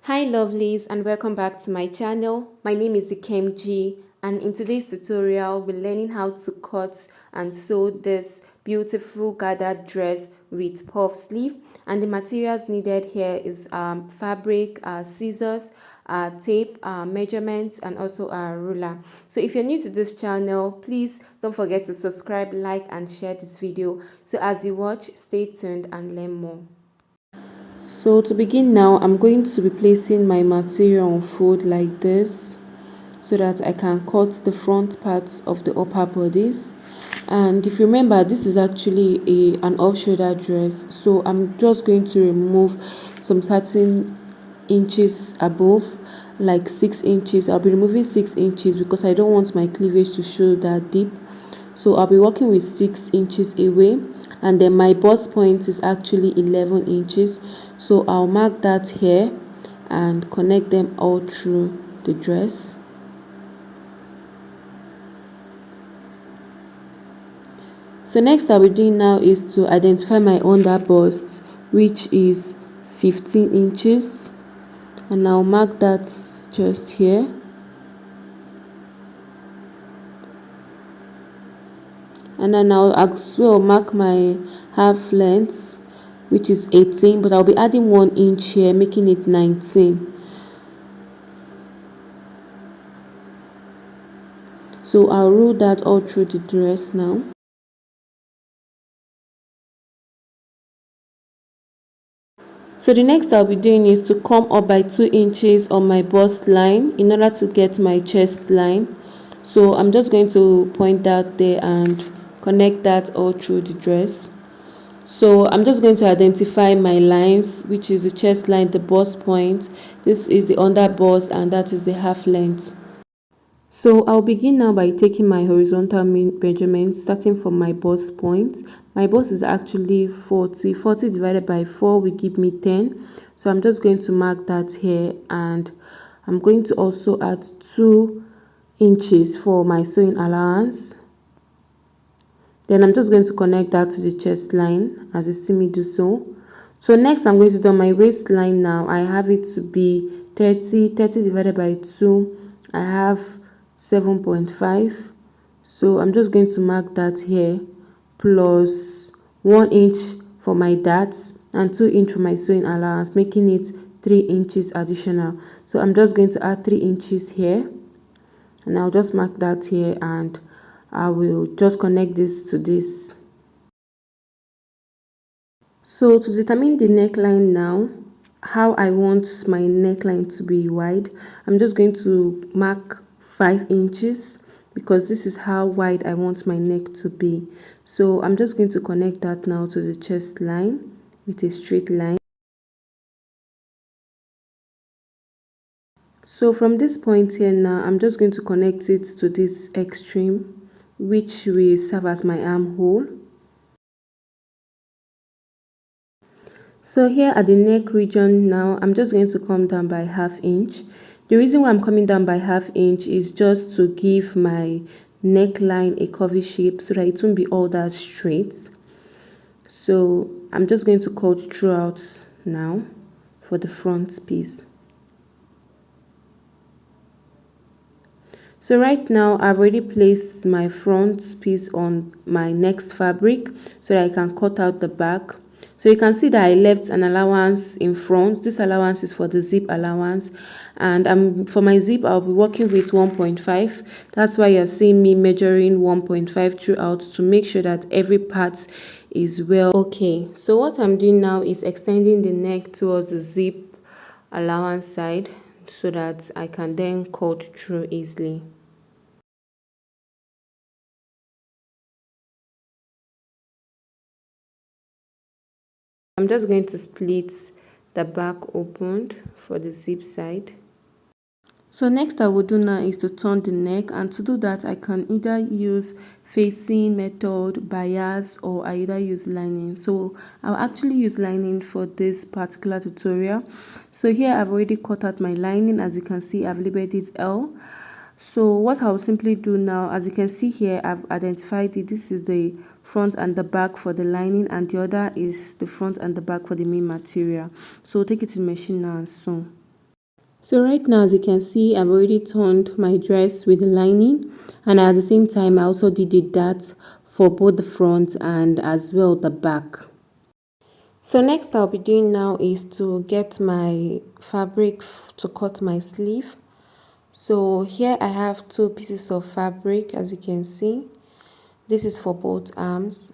Hi lovelies and welcome back to my channel. My name is Ikemji and in today's tutorial we're learning how to cut and sew this beautiful gathered dress with puff sleeve, and the materials needed here is fabric, scissors, tape, measurements, and also a ruler. So if you're new to this channel, please don't forget to subscribe, like and share this video. So as you watch, stay tuned and learn more. So to begin now, I'm going to be placing my material on fold like this so that I can cut the front parts of the upper bodies. And if you remember, this is actually an off-shoulder dress, so I'm just going to remove some certain inches above, like 6 inches. I'll be removing 6 inches because I don't want my cleavage to show that deep. So I'll be working with 6 inches away, and then my bust point is actually 11 inches. So I'll mark that here and connect them all through the dress. So next I'll be doing now is to identify my under bust, which is 15 inches, and I'll mark that just here. And then I'll as well mark my half length, which is 18, but I'll be adding 1 inch here, making it 19. So I'll roll that all through the dress now. So the next I'll be doing is to come up by 2 inches on my bust line in order to get my chest line. So I'm just going to point that there and connect that all through the dress. So I'm just going to identify my lines, which is the chest line, the bust point, this is the under bust, and that is the half length. So I'll begin now by taking my horizontal measurement, starting from my bust point. My bust is actually 40. 40 divided by 4 will give me 10. So I'm just going to mark that here, and I'm going to also add 2 inches for my sewing allowance. Then I'm just going to connect that to the chest line as you see me do so. So next I'm going to do my waistline now. I have it to be 30 divided by 2. I have 7.5. So I'm just going to mark that here, plus 1 inch for my darts and 2 inch for my sewing allowance, making it 3 inches additional. So I'm just going to add 3 inches here, and I'll just mark that here, and I will just connect this to this. So to determine the neckline now, how I want my neckline to be wide, I'm just going to mark 5 inches because this is how wide I want my neck to be. So I'm just going to connect that now to the chest line with a straight line. So from this point here now, I'm just going to connect it to this extreme, which will serve as my armhole. So here at the neck region now, I'm just going to come down by ½ inch. The reason why I'm coming down by ½ inch is just to give my neckline a curvy shape so that it won't be all that straight. So I'm just going to cut throughout now for the front piece. So right now I've already placed my front piece on my next fabric so that I can cut out the back. So you can see that I left an allowance in front. This allowance is for the zip allowance, and for my zip I'll be working with 1.5. That's why you're seeing me measuring 1.5 throughout to make sure that every part is well. Okay, so what I'm doing now is extending the neck towards the zip allowance side so that I can then cut through easily. I'm just going to split the back opened for the zip side. So next I will do now is to turn the neck, and to do that I can either use facing method, bias, or I either use lining. So I'll actually use lining for this particular tutorial. So here I've already cut out my lining. As you can see, I've labeled it L. So what I'll simply do now, as you can see here, I've identified it. This is the front and the back for the lining, and the other is the front and the back for the main material. So take it to the machine now and sew. So right now, as you can see, I've already turned my dress with the lining, and at the same time I also did that for both the front and as well the back. So next I'll be doing now is to get my fabric to cut my sleeve. So here I have two pieces of fabric, as you can see. This is for both arms.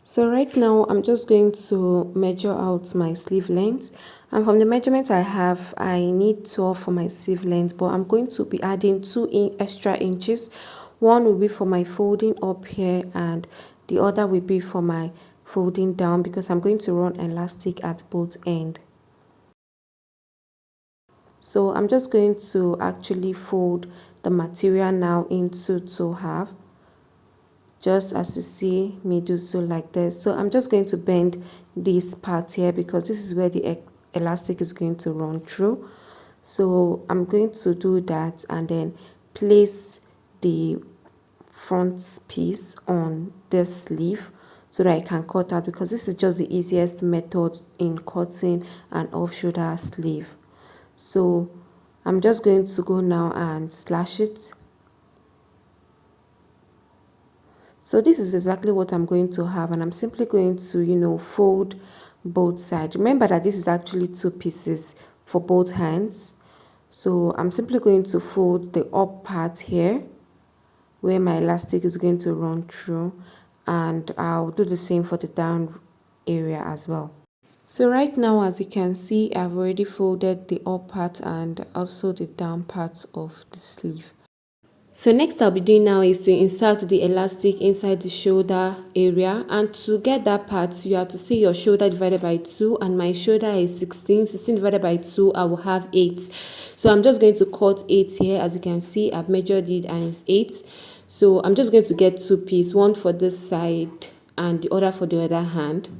So right now I'm just going to measure out my sleeve length, and from the measurement I have, I need 12 for my sleeve length, but I'm going to be adding 2 extra inches. One will be for my folding up here and the other will be for my folding down, because I'm going to run elastic at both ends. So I'm just going to actually fold the material now into 2 halves, just as you see me do so, like this. So I'm just going to bend this part here because this is where the elastic is going to run through. So I'm going to do that and then place the front piece on this sleeve so that I can cut out, because this is just the easiest method in cutting an off-shoulder sleeve. So I'm just going to go now and slash it. So this is exactly what I'm going to have, and I'm simply going to fold both sides. Remember that this is actually 2 pieces for both hands. So I'm simply going to fold the up part here where my elastic is going to run through, and I'll do the same for the down area as well. So right now, as you can see, I've already folded the up part and also the down part of the sleeve. So next I'll be doing now is to insert the elastic inside the shoulder area, and to get that part you have to see your shoulder divided by 2, and my shoulder is 16 divided by 2, I will have 8. So I'm just going to cut 8 here. As you can see, I've measured it and it's 8. So I'm just going to get 2 pieces, one for this side and the other for the other hand.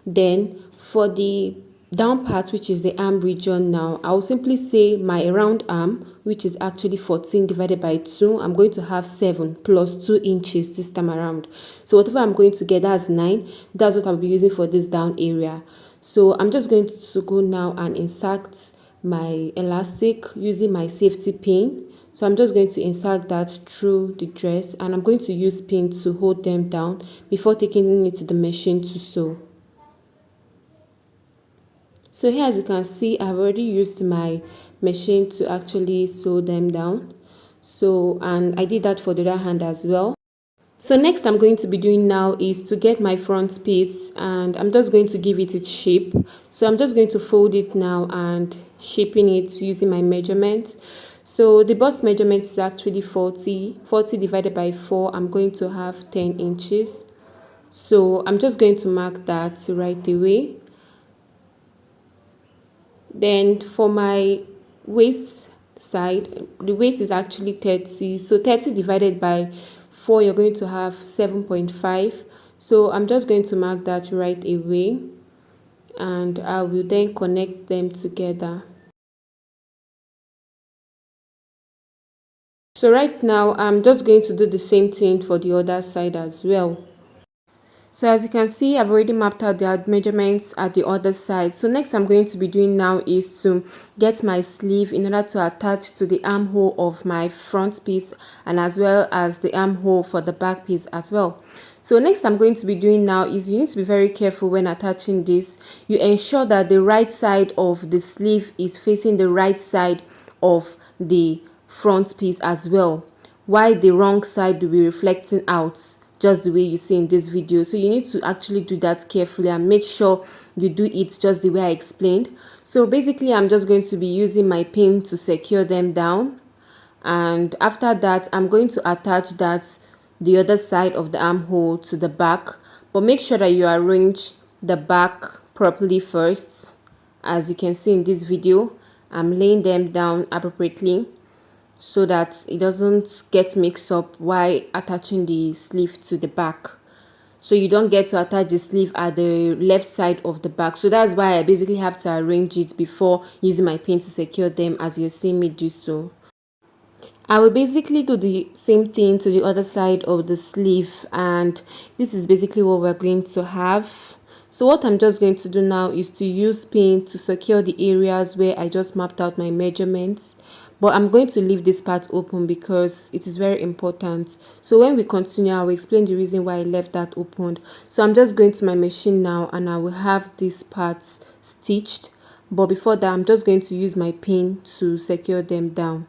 Then for the down part, which is the arm region, now I will simply say my round arm, which is actually 14 divided by 2, I'm going to have 7 plus 2 inches this time around. So whatever I'm going to get, that's 9. That's what I'll be using for this down area. So I'm just going to go now and insert my elastic using my safety pin. So I'm just going to insert that through the dress, and I'm going to use pin to hold them down before taking it to the machine to sew. So here, as you can see, I've already used my machine to actually sew them down. So, and I did that for the other hand as well. So next I'm going to be doing now is to get my front piece, and I'm just going to give it its shape. So I'm just going to fold it now and shaping it using my measurement. So the bust measurement is actually 40 divided by 4. I'm going to have 10 inches. So I'm just going to mark that right away. Then for my waist side, the waist is actually 30. So 30 divided by 4, you're going to have 7.5. So I'm just going to mark that right away, and I will then connect them together. So right now, I'm just going to do the same thing for the other side as well. So as you can see, I've already mapped out the measurements at the other side. So next I'm going to be doing now is to get my sleeve in order to attach to the armhole of my front piece, and as well as the armhole for the back piece as well. So next I'm going to be doing now is you need to be very careful when attaching this. You ensure that the right side of the sleeve is facing the right side of the front piece as well, while the wrong side will be reflecting out, just the way you see in this video. So you need to actually do that carefully and make sure you do it just the way I explained. So basically I'm just going to be using my pin to secure them down, and after that I'm going to attach that the other side of the armhole to the back, but make sure that you arrange the back properly first. As you can see in this video, I'm laying them down appropriately so that it doesn't get mixed up while attaching the sleeve to the back. So you don't get to attach the sleeve at the left side of the back. So that's why I basically have to arrange it before using my pin to secure them, as you're seeing me do so. I will basically do the same thing to the other side of the sleeve, and this is basically what we're going to have. So what I'm just going to do now is to use pin to secure the areas where I just mapped out my measurements. But I'm going to leave this part open because it is very important. So when we continue, I will explain the reason why I left that opened. So I'm just going to my machine now and I will have these parts stitched. But before that, I'm just going to use my pin to secure them down.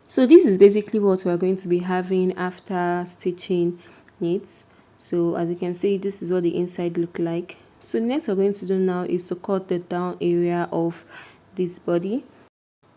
So this is basically what we're going to be having after stitching it. So as you can see, this is what the inside look like. So next we're going to do now is to cut the down area of this body.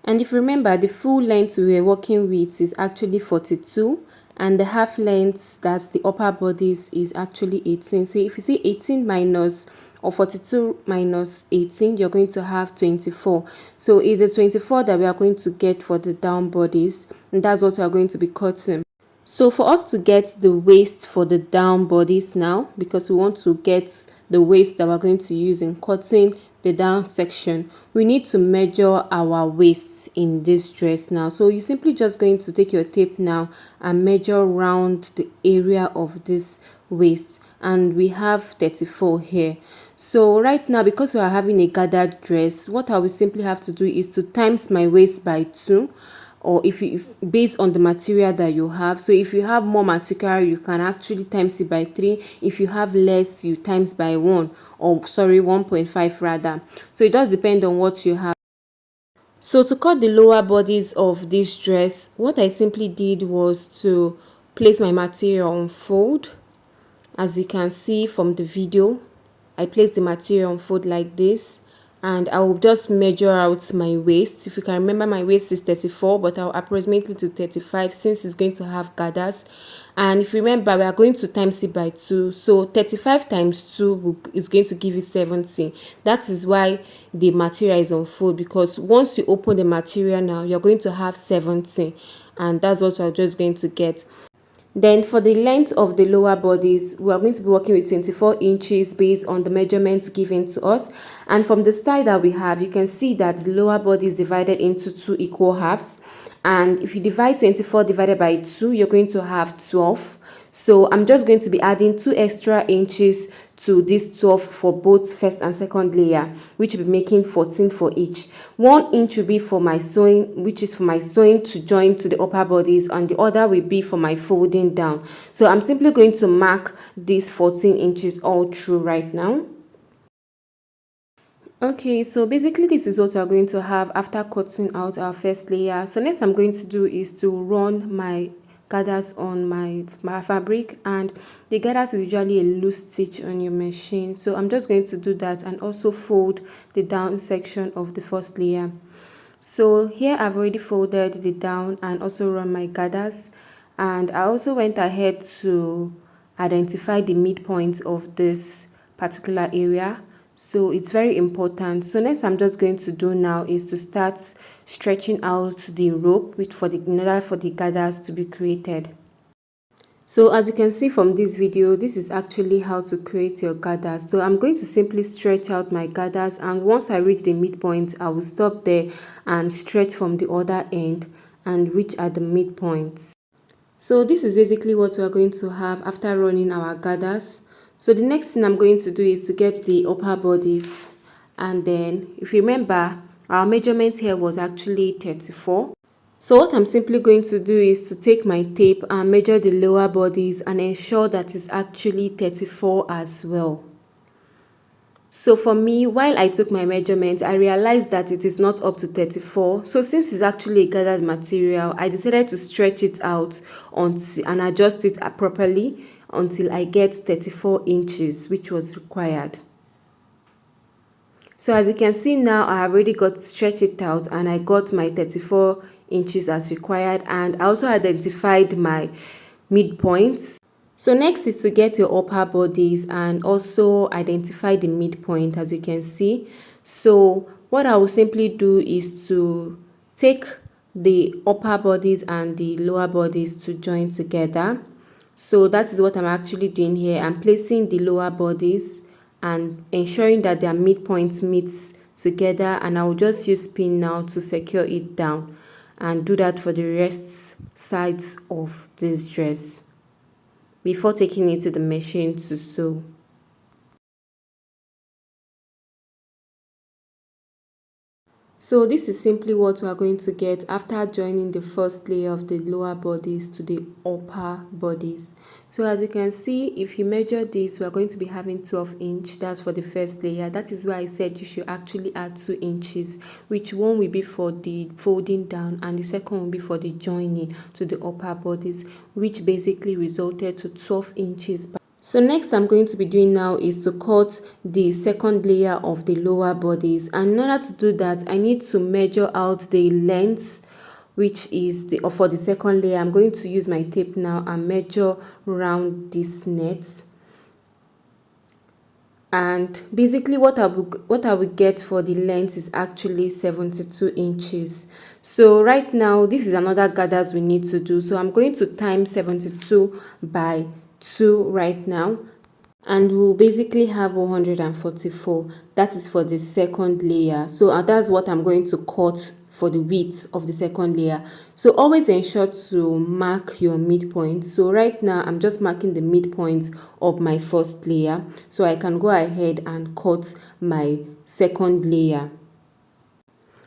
And if you remember, the full length we were working with is actually 42 and the half length, that's the upper bodies, is actually 18. So if you see 18 minus or 42 minus 18, you're going to have 24. So it's the 24 that we are going to get for the down bodies, and that's what we are going to be cutting. So for us to get the waist for the down bodies now, because we want to get the waist that we're going to use in cutting the down section, we need to measure our waist in this dress now. So you're simply just going to take your tape now and measure around the area of this waist, and we have 34 here. So right now, because we are having a gathered dress, what I will simply have to do is to times my waist by 2, or if based on the material that you have. So if you have more material, you can actually times it by 3. If you have less, you times by 1, or sorry, 1.5 rather. So it does depend on what you have. So to cut the lower bodies of this dress, what I simply did was to place my material on fold. As you can see from the video, I placed the material on fold like this, and I will just measure out my waist. If you can remember, my waist is 34, but I'll approximate it to 35 since it's going to have gathers. And if you remember, we are going to times it by 2, so 35 times 2 is going to give you 70. That is why the material is on fold, because once you open the material now, you're going to have 70, and that's what we're just going to get. Then for the length of the lower bodies, we are going to be working with 24 inches based on the measurements given to us. And from the style that we have, you can see that the lower body is divided into 2 equal halves. And if you divide 24 divided by 2, you're going to have 12. So I'm just going to be adding 2 extra inches to this 12 for both first and second layer, which will be making 14 for each. 1 inch will be for my sewing, which is for my sewing to join to the upper bodies, and the other will be for my folding down. So I'm simply going to mark these 14 inches all through right now. Okay, so basically this is what we are going to have after cutting out our first layer. So next I'm going to do is to run my gathers on my fabric, and the gathers is usually a loose stitch on your machine. So I'm just going to do that and also fold the down section of the first layer. So here I've already folded the down and also run my gathers, and I also went ahead to identify the midpoint of this particular area. So it's very important. So next I'm just going to do now is to start stretching out the rope in order for the gathers to be created. So as you can see from this video, this is actually how to create your gathers. So I'm going to simply stretch out my gathers, and once I reach the midpoint, I will stop there and stretch from the other end and reach at the midpoint. So this is basically what we are going to have after running our gathers. So the next thing I'm going to do is to get the upper bodies, and then if you remember, our measurement here was actually 34. So what I'm simply going to do is to take my tape and measure the lower bodies and ensure that it's actually 34 as well. So for me, while I took my measurement, I realized that it is not up to 34. So since it's actually a gathered material, I decided to stretch it out and adjust it properly until I get 34 inches, which was required. So as you can see now, I have already got stretched it out and I got my 34 inches as required, and I also identified my midpoints. So next is to get your upper bodies and also identify the midpoint, as you can see. So what I will simply do is to take the upper bodies and the lower bodies to join together. So that is what I'm actually doing here. I'm placing the lower bodies and ensuring that their midpoints meets together, and I will just use pin now to secure it down, and do that for the rest sides of this dress before taking it to the machine to sew. So this is simply what we are going to get after joining the first layer of the lower bodies to the upper bodies. So as you can see, if you measure this, we are going to be having 12 inch. That's for the first layer. That is why I said you should actually add 2 inches, which one will be for the folding down and the second will be for the joining to the upper bodies, which basically resulted to 12 inches. So next I'm going to be doing now is to cut the second layer of the lower bodies, and in order to do that I need to measure out the length, which is the for the second layer. I'm going to use my tape now and measure around this net, and basically what I will get for the length is actually 72 inches. So right now this is another gathers we need to do, so I'm going to times 72 by 2 right now, and we'll basically have 144. That is for the second layer. So that's what I'm going to cut for the width of the second layer. So always ensure to mark your midpoint. So right now I'm just marking the midpoint of my first layer, so I can go ahead and cut my second layer.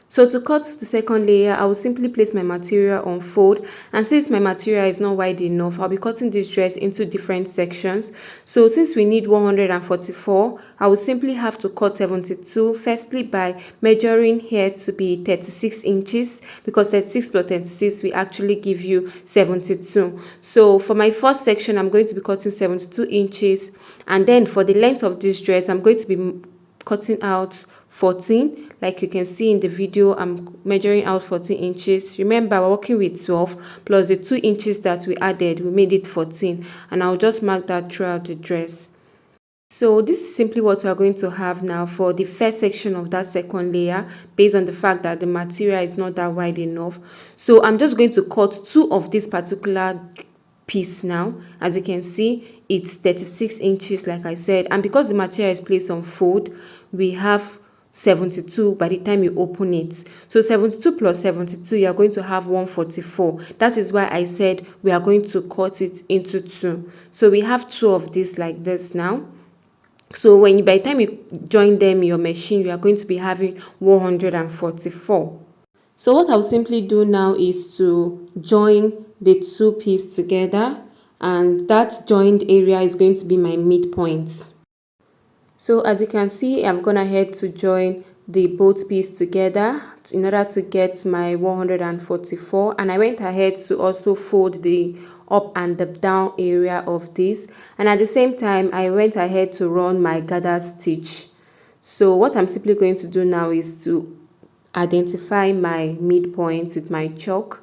So to cut the second layer, I will simply place my material on fold, and since my material is not wide enough, I'll be cutting this dress into different sections. So since we need 144, I will simply have to cut 72, firstly by measuring here to be 36 inches, because 36 plus 36 will actually give you 72. So for my first section, I'm going to be cutting 72 inches, and then for the length of this dress, I'm going to be cutting out 14. Like you can see in the video, I'm measuring out 14 inches. Remember, we're working with 12 plus the 2 inches that we added, we made it 14, and I'll just mark that throughout the dress. So this is simply what we are going to have now for the first section of that second layer, based on the fact that the material is not that wide enough. So I'm just going to cut 2 of this particular piece now. As you can see, it's 36 inches like I said, and because the material is placed on fold, we have 72 by the time you open it. So 72 plus 72, you are going to have 144. That is why I said we are going to cut it into 2. So we have 2 of this like this now. So by the time you join them in your machine, you are going to be having 144. So what I'll simply do now is to join the 2 pieces together, and that joined area is going to be my midpoint. So as you can see, I'm gone ahead to join the both pieces together in order to get my 144, and I went ahead to also fold the up and the down area of this, and at the same time I went ahead to run my gather stitch. So what I'm simply going to do now is to identify my midpoint with my chalk,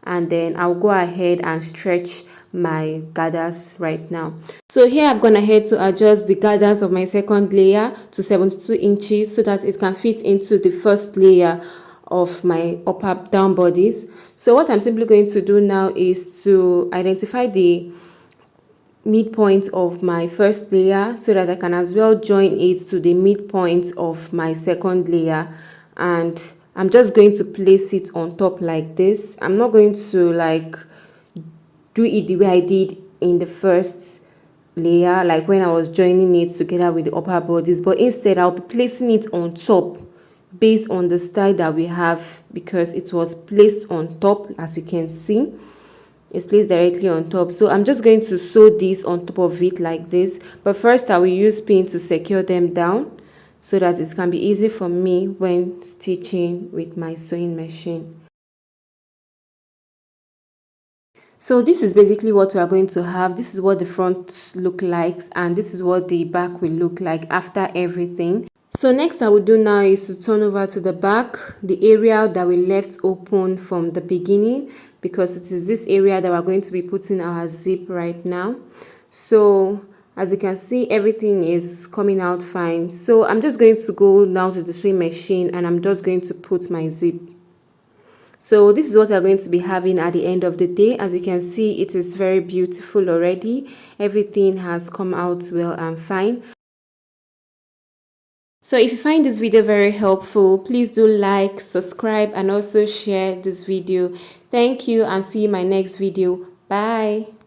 and then I'll go ahead and stretch my gathers right now. So here I've gone ahead to adjust the gathers of my second layer to 72 inches so that it can fit into the first layer of my upper down bodies. So what I'm simply going to do now is to identify the midpoint of my first layer so that I can as well join it to the midpoint of my second layer, and I'm just going to place it on top like this. I'm not going to like do it the way I did in the first layer, like when I was joining it together with the upper bodies, but instead I'll be placing it on top based on the style that we have, because it was placed on top. As you can see, it's placed directly on top. So I'm just going to sew this on top of it like this, but first I will use pin to secure them down so that it can be easy for me when stitching with my sewing machine. So this is basically what we are going to have. This is what the front look like, and this is what the back will look like after everything. So next I will do now is to turn over to the back, the area that we left open from the beginning, because it is this area that we're going to be putting our zip right now. So as you can see, everything is coming out fine. So I'm just going to go now to the sewing machine and I'm just going to put my zip. So this is what we're going to be having at the end of the day. As you can see, it is very beautiful already. Everything has come out well and fine. So if you find this video very helpful, please do like, subscribe, and also share this video. Thank you, and see you in my next video. Bye.